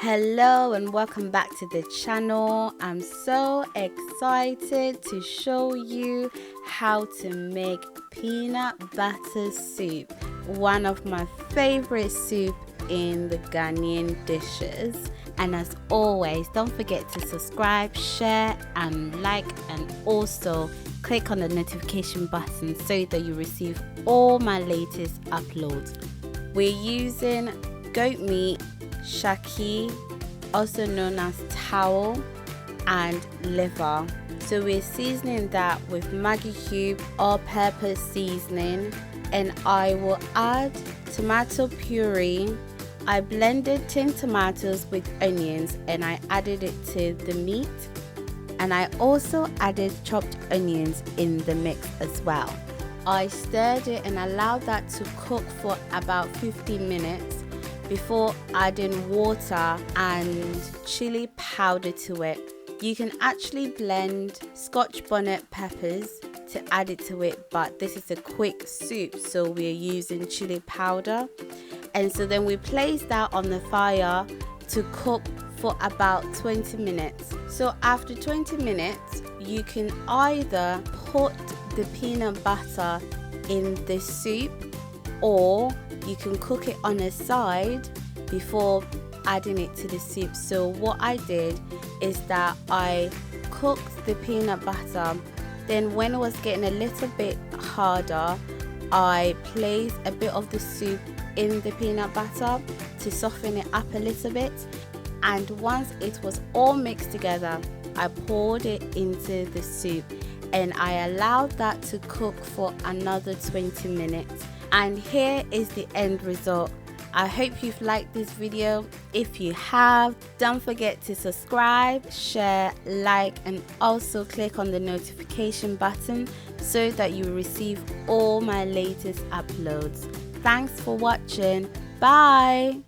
Hello and welcome back to the channel. I'm so excited to show you how to make peanut butter soup, one of my favorite soup in the Ghanaian dishes. And as always, don't forget to subscribe, share and like, and also click on the notification button so that you receive all my latest uploads. We're using goat meat, Shakey, also known as towel, and liver. So we're seasoning that with Maggi cube or pepper seasoning, and I will add tomato puree. I blended 10 tomatoes with onions and I added it to the meat, and I also added chopped onions in the mix as well. I stirred it and allowed that to cook for about 15 minutes before adding water and chili powder to it. You can actually blend Scotch bonnet peppers to add it to it, but this is a quick soup, so we're using chili powder. And so then we place that on the fire to cook for about 20 minutes. So after 20 minutes, you can either put the peanut butter in the soup, or you can cook it on a side before adding it to the soup. So what I did is that I cooked the peanut butter, then when it was getting a little bit harder, I placed a bit of the soup in the peanut butter to soften it up a little bit, and once it was all mixed together, I poured it into the soup and I allowed that to cook for another 20 minutes. And here is the end result. I hope you've liked this video. If you have, don't forget to subscribe, share, like, and also click on the notification button so that you receive all my latest uploads. Thanks for watching. Bye.